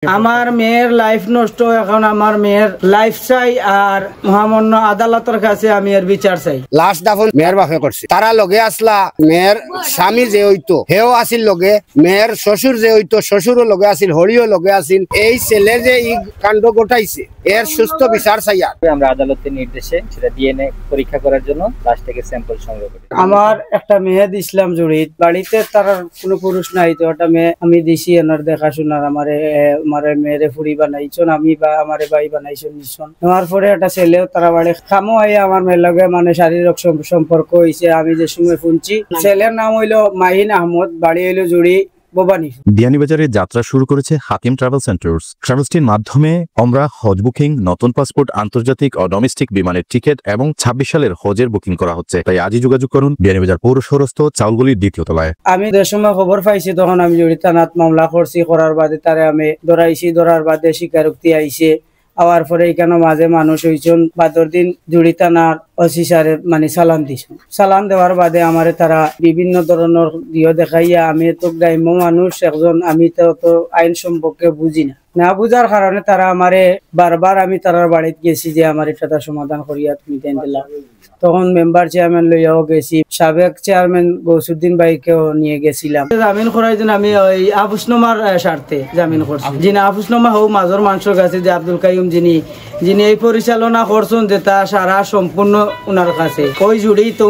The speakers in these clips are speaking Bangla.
আমার মেয়ের লাইফ নষ্ট, এখন আমার মেয়ের লাইফ চাই আর মহামান্য আদালতের কাছে আমি এর বিচার চাই। লাস্ট দাফন মেয়ের বাপে করছে, তারা লগে আসলা মেয়ের স্বামী যে হইতো হেও আসিল লগে, মেয়ের শ্বশুর যে হইতো শ্বশুরও লগে আসিল, হরিও লগে আসিল। এই ছেলে যে এই কাণ্ড ঘটাইছে এর সুস্থ বিচার চাই। আমরা আদালতের নির্দেশে সেটা ডিএনএ পরীক্ষা করার জন্য লাশ থেকে স্যাম্পল সংগ্রহ করি। আমার একটা মেয়ে দিছিলাম জড়িত, বাড়িতে তার কোনো পুরুষ নাই, তো একটা মেয়ে আমি দিছি এনার দেখাশোনার। আমারে মেয়েরে ফুড়ি বানাইছন, আমি বা আমারে বাই বানাইছন নিছন। নেওয়ার পরে একটা ছেলেও তারা বাড়ি খামো আই আমার মেয়ের লগে মানে শারীরিক সম্পর্ক হয়েছে। আমি যে সময় শুনছি ছেলের নাম হইলো মাহিন আহমদ, বাড়ি হইলো জুড়ি বিয়ানীবাজারে যাত্রা শুরু করেছে হাকিম ট্রাভেল সেন্টার্স। ট্রাভেলসটির মাধ্যমে আমরা হজ বুকিং, নতুন পাসপোর্ট, আন্তর্জাতিক ও ডোমেস্টিক বিমানের টিকিট এবং 26 সালের হজের বুকিং করা হচ্ছে। তাই আজই যোগাযোগ করুন বিয়ানীবাজার পৌরসরস্থ চাউলগুলির 2য় তলায়। আমি যে সময় খবর পাইছি তখন আমি জড়ি থানাত মামলা করছি, করার বাদে তারে আমি ধরাইছি, ধরার বাদে স্বীকারোক্তি আইছে। আওয়ার পরে এখানে মাঝে মানুষ হইছন, বাদর দিন জুড়ি থানার ওসি সারের মানে সালান দিছুন। সালান দেওয়ার বাদে আমারে তারা বিভিন্ন ধরনের দিও দেখাইয়া, আমি তো গ্রাম্য মানুষ একজন, আমি তো আইন সম্পর্কে বুঝি না বুঝার কারণে তারা আমারে বারবার, আমি তারার বাড়িতে গেছি যে আমার এটা সমাধান করিয়া তুমি দেন দিলাম। তখন মেম্বার চেয়ারম্যান লইয়াও গেছি, সাবেক চেয়ারম্যান গৌসুদ্দিন ভাইকেও নিয়ে গেছিলাম। জামিন করার জন্য আমি ওই আফুসনামার স্বার্থে জামিন করছি। যিনি আফুসনামা হোক মাজর মানুষের কাছে যে আব্দুল কাইম যিনি এই পরিচালনা করছেন, যে তা সারা সম্পূর্ণ উনার কাছে। ওই জুড়ি তো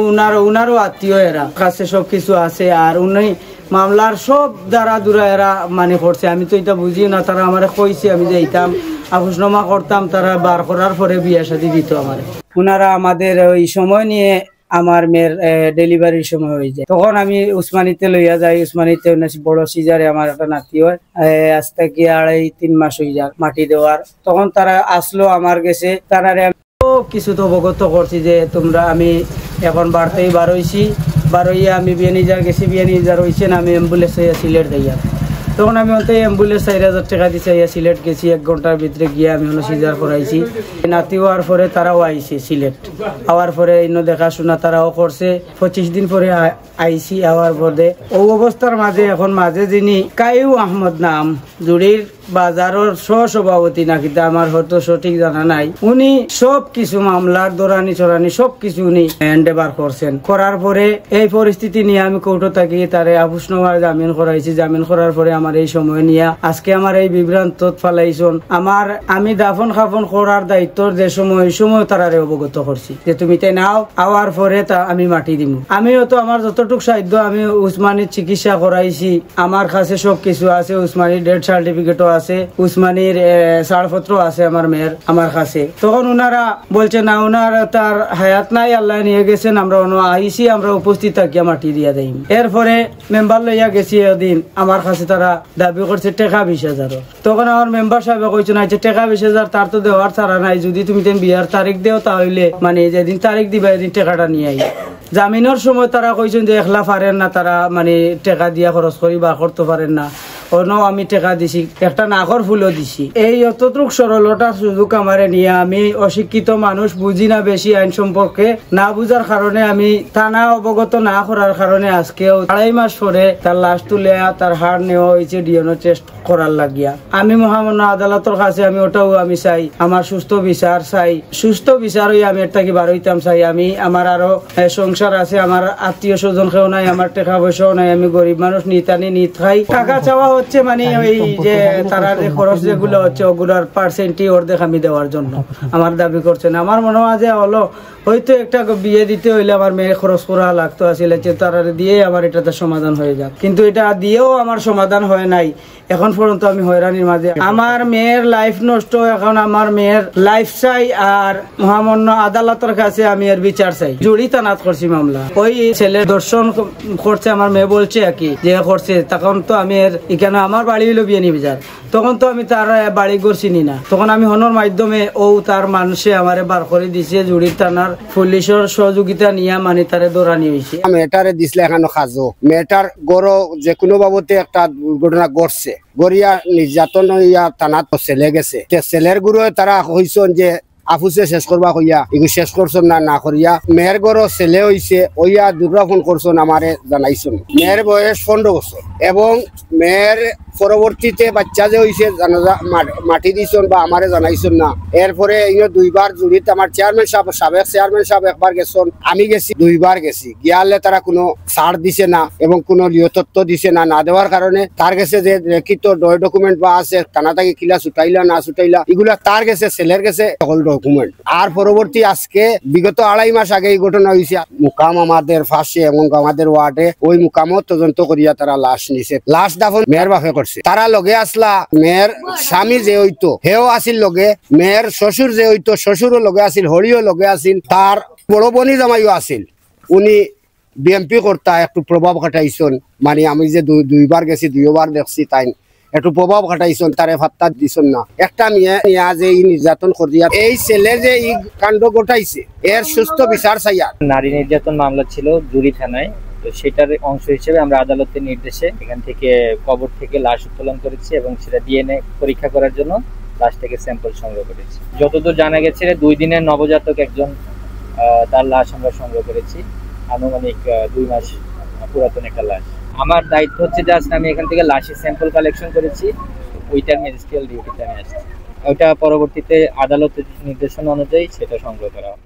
উনারও আত্মীয়, এরা কাছে সবকিছু আছে। আর উনি মামলার সব দ্বারা দূরা এরা মানে করছে। আমি তো এটা বুঝি না, তারা আমার কইছে আমি যাইতাম আফুসনামা করতাম, তারা বার করার পরে বিয়া শাদী দিত আমার। উনারা আমাদের ওই সময় নিয়ে আমার মেয়ের ডেলিভারির সময় হয়ে যায়, তখন আমি উসমানিতে লইয়া যাই। উসমানিতে বড় সিজারে আমার একটা নাতি হয়, আজ থেকে 2.5-3 মাস হয়ে যায় মাটি দেওয়ার। তখন তারা আসলো আমার কাছে, তারা কিছু তো অবগত করছি যে তোমরা, আমি এখন বাড়তেই বার হইয়া আমি বিয়ানীবাজার গেছি, বিয়ানীবাজার হয়েছেন আমি অ্যাম্বুলেন্স হইয়া সিলেট দিয়া। তখন আমি অন্ত অ্যাম্বুলেন্স 4,000 টাকা দিছে, সিলেট গেছি। 1 ঘন্টার ভিতরে গিয়ে আমি সিজার করাইছি। নাতি হওয়ার পরে তারাও আইছে সিলেট, আওয়ার পরে দেখাশোনা তারাও করছে। 25 দিন পরে আইসি আওয়ার পরে ও অবস্থার মাঝে এখন মাঝে যিনি কাইউ আহমদ নাম, জুড়ির বাজারের সভাপতি নাকি, আমার হয়তো সঠিক জানা নাই, উনি সব কিছু মামলার দৌড়ানি চড়ানি সবকিছু উনি হ্যান্ডওভার করছেন। করার পরে এই পরিস্থিতি নিয়ে আমি কোর্টে থাকি, তারে আফুসনামার জামিন করাইছি। জামিন করার পরে আমার এই সময় নিয়ে আজকে আমার এই বিভ্রান্ত ফালাইছন। আমি দাফন খাফন করার দায়িত্বর যে সময়, ওই সময় তারারে অবগত করছি যে তুমি তাই নাও, আওয়ার পরে তা আমি মাটি দিব। আমিও তো আমার যতটুকু সাধ্য আমি উসমানির চিকিৎসা করাইছি, আমার কাছে সবকিছু আছে। উসমানির ডেথ সার্টিফিকেটও আছে, উসমানির ছাড়পত্র আছে আমার মেয়ের আমার কাছে। তখন উনারা বলছে না, উনার তার হায়াত নাই, আল্লাহ নিয়ে গেছেন, আমরা আইসি, আমরা উপস্থিত থাকিয়া মাটি দিয়া দেই। এরপরে মেম্বার লইয়া গেছি এদিন, আমার কাছে তারা দাবি করছে টাকা 20,000। তখন আমার মেম্বার সাহেব কইছে না, টাকা 20,000 তার তো দেওয়ার ছাড়া নাই, যদি তুমি বিয়ার তারিখ দেও তাহলে মানে যেদিন তারিখ দিবা এদিন টাকাটা নিয়ে আই। জামিনের সময় তারা কইছেন যে একলা পারেন না, তারা মানে টাকা দিয়া খরচ করি বা করতে পারেন না। আমি টাকা দিছি, একটা নাগর ফুলও দিছি। এই অতটুক সরলতার সুযোগ আমারে নিয়ে, আমি অশিক্ষিত মানুষ, বুঝি না বেশি আইন সম্পর্কে, না বুঝার কারণে আমি থানা অবগত না করার কারণে আজকেও 2.5 মাস পরে তার লাশ তুলে তার হাড় নেওয়া হয়েছে ডিএনএ টেস্ট করার লাগিয়া। আমি মহামান্য আদালতের কাছে আমি ওটাও আমি চাই, আমার সুস্থ বিচার চাই। সুস্থ বিচার হয়ে আমি এর থেকে বার হইতাম চাই। আমি আমার আরো সংসার আছে, আমার আত্মীয় স্বজন কেউ নাই, আমার টাকা পয়সাও নাই, আমি গরিব মানুষ, নিতানি নিত খাই। টাকা চাওয়া হচ্ছে মানে ওই যে তারা যে খরচ যেগুলো হচ্ছে ওগুলোর পার্সেন্টই অর্ধেক আমি দেওয়ার জন্য আমার দাবি করছেন। আমার মনে হয় যে হলো হয়তো একটা বিয়ে দিতে হইলে আমার মেয়ে খরচ করা লাগতো আসলে, যে তারা দিয়ে আমার এটাতে সমাধান হয়ে যাক, কিন্তু এটা দিয়েও আমার সমাধান হয় নাই এখন পর্যন্ত। আমি হয়রানির মাঝে, আমার মেয়ের লাইফ নষ্ট, এখন আমার মেয়ের লাইফ চাই আর মহামান্য আদালতের কাছে আমি এর বিচার চাই। জুড়ি থানাত করছি মামলা, ওই ছেলে দর্শন করছে, আমার মেয়ে বলছে কি যে করছে। তখন তো আমি এখানে আমার বাড়ি হইলো বিয়ানীবাজার, তখন তো আমি তার বাড়ি ঘর চিনি না। তখন আমি হনর মাধ্যমে তার মানুষে আমারে বার করে দিছে, জুড়ি থানার পুলিশের সহযোগিতা নিয়ে মানে তারে দৌড়ানি হয়েছে। মেয়েটারে দিছিলে এখানে খাজো, মেয়েটার গড় যে কোনো বাবতে একটা দুর্ঘটনা ঘটছে, গড়িয়া নির্যাতন হইয়া থানাত ছেলে গেছে। ছেলের গুরু তারা হইছেন যে আফুসে শেষ করবা কইয়া এগুলো শেষ করছেন না করিয়া মেয়ের গড় ছেলে হইছে ওইয়া দুর্গা ফোন করছেন আমারে জানাইছেন। মেয়ের বয়স 15 বছর এবং মেয়ের পরবর্তীতে বাচ্চা যে হইছে মাটি দিছেন বা আমারে জানাইছেন না। এরপরে ইনো দুইবার জুড়িত আমার চেয়ারম্যান সাহেব সাবেক চেয়ারম্যান সাহেব একবার গেছেন, আমি গেছি, দুইবার গেছি। গিয়ালে তারা কোনো ছাড় দিছে না এবং কোনো লিয়তত্ত্ব দিছে না দেওয়ার কারণে তার গেছে যে লিখিত ডকুমেন্ট বা আছে কানা থেকে কিলা ছুটাইলা না ছুটাইলা এগুলা তার গেছে ছেলের গেছে সকল ডকুমেন্ট। আর পরবর্তী আজকে বিগত 2.5 মাস আগে এই ঘটনা হয়েছে। মুকাম আমাদের ফাঁসে এবং আমাদের ওয়ার্ডে ওই মুকামত তদন্ত করিয়া তারা লাশ নিছে। লাশ দাফন মেয়ের বাপে করছে। তারা লগে আসলা মেয়ের স্বামী যে হইতো হেও আসিল লগে, মেয়ের শ্বশুর যে হইতো শ্বশুরও লগে আসিল, হরিও লগে আসিল, তার বড় বোনই জামাইও আসিল। উনি বিএমপি কর্তা একটু প্রভাব খাটাইছেন, মানে আমি যে দুইবার গেছি দুইবার দেখছি তাই একটু প্রভাব খাটাইছেন, তারে ফাত্তা দিছেন না। একটা মেয়ে যে এই নির্যাতন করিয়া এই ছেলে যে এই কাণ্ড ঘটাইছে এর সুস্থ বিচার চাইয়া। নারী নির্যাতন মামলা ছিল জুরি থানায়, তো সেটার অংশ হিসেবে আমরা আদালতের নির্দেশে এখান থেকে কবর থেকে লাশ উত্তোলন করেছি এবং সেটা ডিএনএ পরীক্ষা করার জন্য লাশ থেকে স্যাম্পল সংগ্রহ করেছি। যতদূর জানা গেছে 2 দিনের নবজাতক একজন, তার লাশ আমরা সংগ্রহ করেছি। আনুমানিক 2 মাস পুরাতন একটা লাশ। আমার দায়িত্ব হচ্ছে জাস্ট আমি এখান থেকে লাশের স্যাম্পল কালেকশন করেছি, ওইটার ম্যাজিস্ট্রিয়াল ডিউটিতে আমি আসছি। ওইটা পরবর্তীতে আদালতের নির্দেশনা অনুযায়ী সেটা সংগ্রহ করা হবে।